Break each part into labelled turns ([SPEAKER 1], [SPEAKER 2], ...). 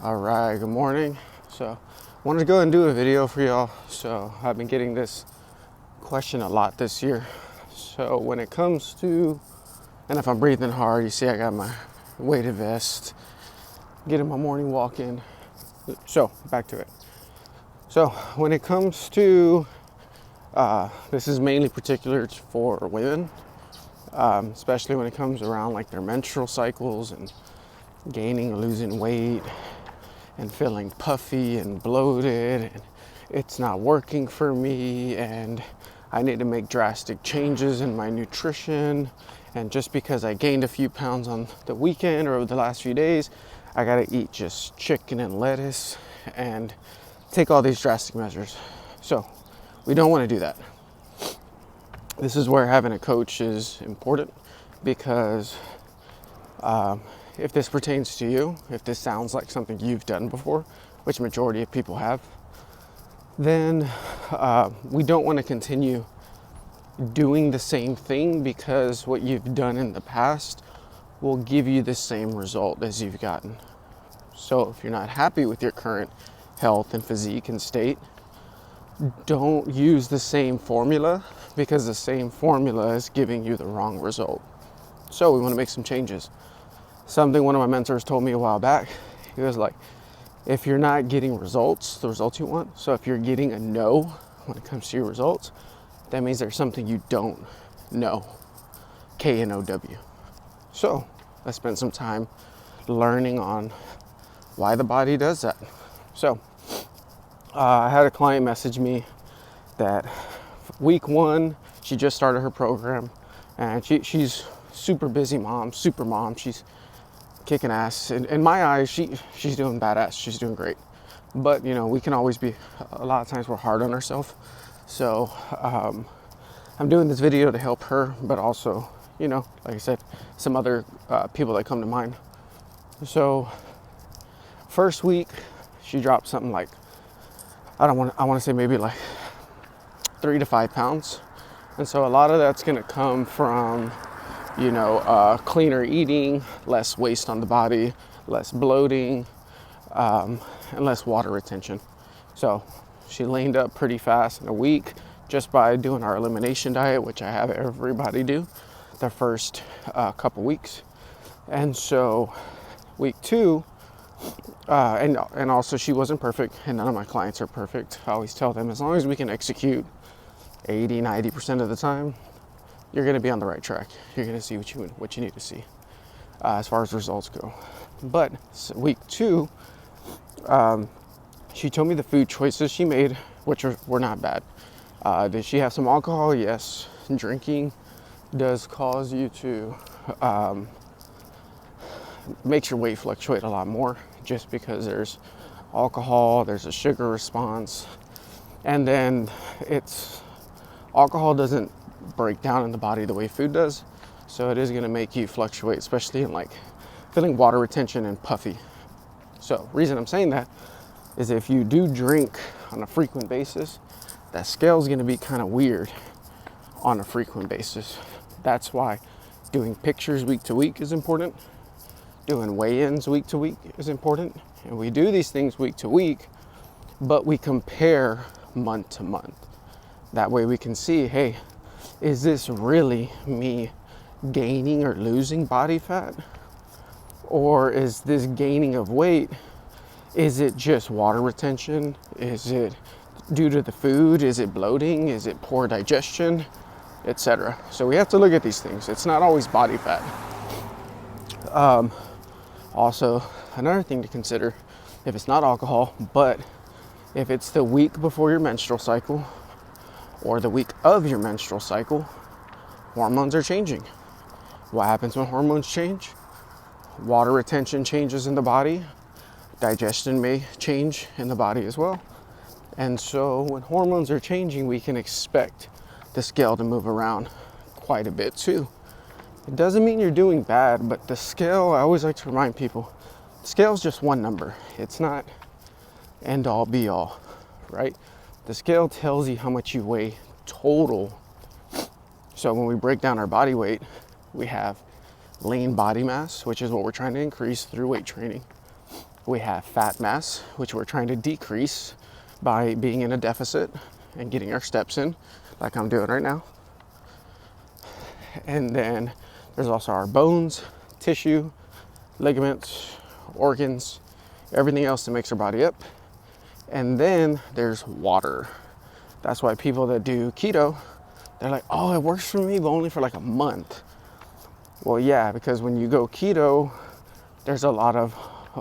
[SPEAKER 1] All right, good morning. So, wanted to go and do a video for y'all. So, I've been getting this question a lot this year. So, when it comes to, and if I'm breathing hard, you see I got my weighted vest, getting my morning walk in. So, back to it. So, when it comes to, this is mainly particular for women, especially when it comes around like their menstrual cycles and gaining or losing weight and feeling puffy and bloated and it's not working for me and I need to make drastic changes in my nutrition, and just because I gained a few pounds on the weekend or over the last few days, I gotta eat just chicken and lettuce and take all these drastic measures. So we don't want to do that. This is where having a coach is important, because if this pertains to you, if this sounds like something you've done before, which majority of people have, then we don't want to continue doing the same thing, because what you've done in the past will give you the same result as you've gotten. So if you're not happy with your current health and physique and state, don't use the same formula, because the same formula is giving you the wrong result. So we want to make some changes. Something one of my mentors told me a while back, he was like, if you're not getting results, the results you want, so if you're getting a no when it comes to your results, that means there's something you don't know. K-N-O-W. So I spent some time learning on why the body does that. So I had a client message me that week 1, she just started her program, and she's super busy mom, super mom. She's kicking ass. In my eyes, she's doing badass. She's doing great. But, you know, we can always be, a lot of times we're hard on ourselves. So I'm doing this video to help her, but also, you know, like I said, some other people that come to mind. So first week, she dropped something like, I want to say maybe like 3 to 5 pounds. And so a lot of that's going to come from, you know, cleaner eating, less waste on the body, less bloating, and less water retention. So she leaned up pretty fast in a week just by doing our elimination diet, which I have everybody do the first couple weeks. And so week 2, and also she wasn't perfect, and none of my clients are perfect. I always tell them, as long as we can execute 80-90% of the time, you're going to be on the right track. You're going to see what you need to see as far as results go. But week 2, she told me the food choices she made, which were not bad. Did she have some alcohol? Yes. Drinking does cause you to makes your weight fluctuate a lot more, just because there's alcohol, there's a sugar response, and then alcohol doesn't break down in the body the way food does, so it is going to make you fluctuate, especially in like feeling water retention and puffy. So reason I'm saying that is, if you do drink on a frequent basis, that scale is going to be kind of weird on a frequent basis. That's why doing pictures week to week is important. Doing weigh-ins week to week is important. And we do these things week to week, but we compare month to month. That way we can see, hey, is this really me gaining or losing body fat? Or is this gaining of weight, is it just water retention? Is it due to the food? Is it bloating? Is it poor digestion? Etc. So we have to look at these things. It's not always body fat. Also, another thing to consider, if it's not alcohol, but if it's the week before your menstrual cycle or the week of your menstrual cycle, hormones are changing. What happens when hormones change? Water retention changes in the body. Digestion may change in the body as well. And so when hormones are changing, we can expect the scale to move around quite a bit too. It doesn't mean you're doing bad, but the scale, I always like to remind people, the scale is just one number. It's not end all be all, right? The scale tells you how much you weigh total. So when we break down our body weight, we have lean body mass, which is what we're trying to increase through weight training. We have fat mass, which we're trying to decrease by being in a deficit and getting our steps in, like I'm doing right now. And then there's also our bones, tissue, ligaments, organs, everything else that makes our body up. And then there's water. That's why people that do keto, they're like, oh, it works for me, but only for like a month. Well, yeah, because when you go keto, there's a lot of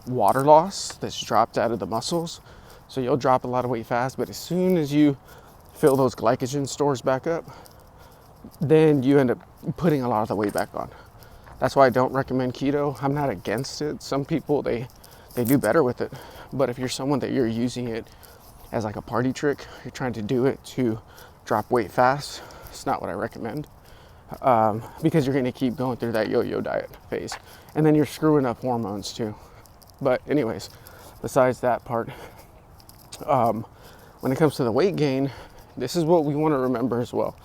[SPEAKER 1] water loss that's dropped out of the muscles. So you'll drop a lot of weight fast, but as soon as you fill those glycogen stores back up, then you end up putting a lot of the weight back on. That's why I don't recommend keto. I'm not against it. Some people, they do better with it. But if you're someone that you're using it as like a party trick, you're trying to do it to drop weight fast, it's not what I recommend. Because you're gonna keep going through that yo-yo diet phase. And then you're screwing up hormones too. But anyways, besides that part, when it comes to the weight gain, this is what we wanna remember as well.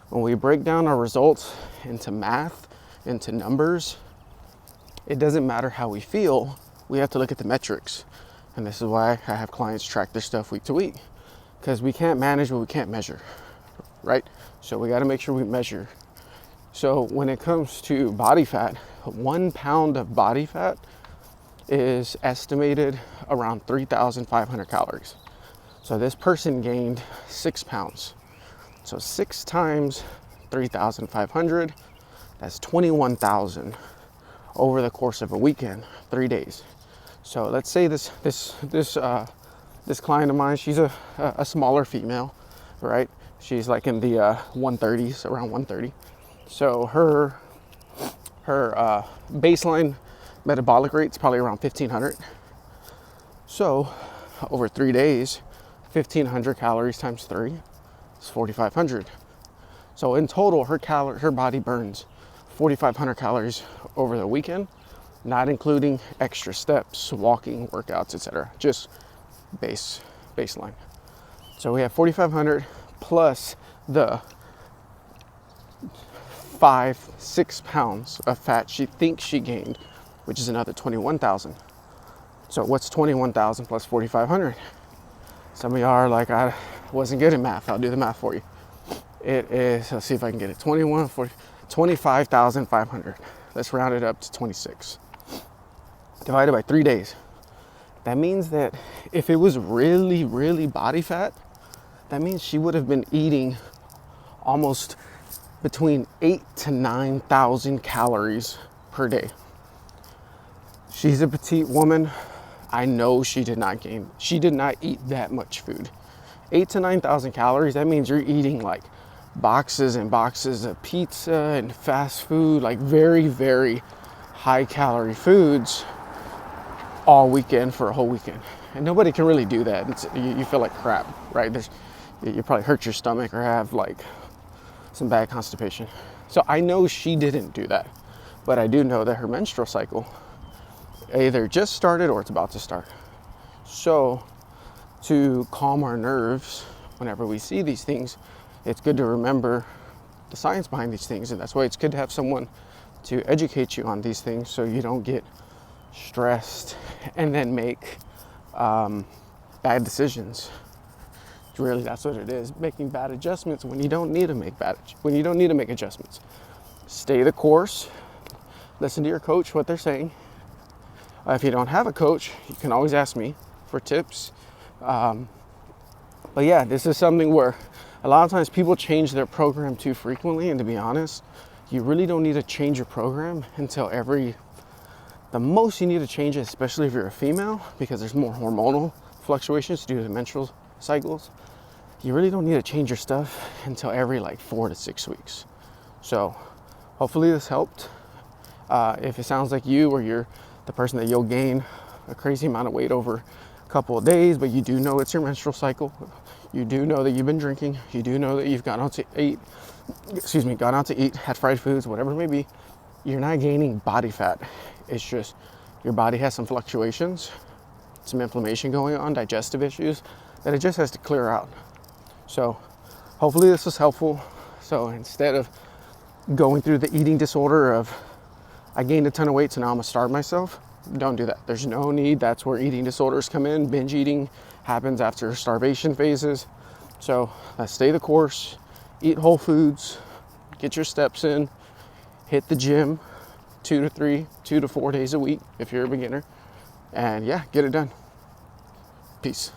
[SPEAKER 1] When we break down our results into math, into numbers, it doesn't matter how we feel, we have to look at the metrics. And this is why I have clients track their stuff week to week, because we can't manage what we can't measure, right? So we gotta make sure we measure. So when it comes to body fat, 1 pound of body fat is estimated around 3,500 calories. So this person gained 6 pounds. So 6 times 3,500, that's 21,000 over the course of a weekend, 3 days. So let's say this client of mine, she's a smaller female, right? She's like in the 130s, around 130. So her baseline metabolic rate is probably around 1,500. So over 3 days, 1,500 calories times 3 is 4,500. So in total, her body burns 4,500 calories over the weekend, not including extra steps, walking, workouts, etc. Just baseline. So we have 4,500 plus the 5-6 pounds of fat she thinks she gained, which is another 21,000. So what's 21,000 plus 4,500? Some of y'all are like, I wasn't good at math. I'll do the math for you. It is, let's see if I can get it, 25,500. Let's round it up to 26. Divided by 3 days. That means that if it was really, really body fat, that means she would have been eating almost between 8,000 to 9,000 calories per day. She's a petite woman. I know she did not eat that much food. 8,000 to 9,000 calories, that means you're eating like boxes and boxes of pizza and fast food, like very, very high calorie foods all weekend for a whole weekend. And nobody can really do that. You feel like crap, right? You probably hurt your stomach or have like some bad constipation. So I know she didn't do that, but I do know that her menstrual cycle either just started or it's about to start. So to calm our nerves whenever we see these things, it's good to remember the science behind these things. And that's why it's good to have someone to educate you on these things so you don't get stressed and then make bad decisions. Really, that's what it is, making bad adjustments when you don't need to make adjustments. Stay the course, listen to your coach, what they're saying. If you don't have a coach, you can always ask me for tips. But yeah, this is something where a lot of times people change their program too frequently, and to be honest, you really don't need to change your program until the most you need to change it, especially if you're a female, because there's more hormonal fluctuations due to menstrual cycles. You really don't need to change your stuff until every like 4 to 6 weeks. So hopefully this helped. If it sounds like you or you're the person that you'll gain a crazy amount of weight over a couple of days, but you do know it's your menstrual cycle, you do know that you've been drinking, you do know that you've gone out to eat, had fried foods, whatever it may be, you're not gaining body fat. It's just your body has some fluctuations, some inflammation going on, digestive issues that it just has to clear out. So hopefully this was helpful. So instead of going through the eating disorder of I gained a ton of weight, so now I'm gonna starve myself, don't do that. There's no need. That's where eating disorders come in. Binge eating happens after starvation phases. So stay the course, eat whole foods, get your steps in, hit the gym 2 to 4 days a week if you're a beginner, and yeah, get it done. Peace.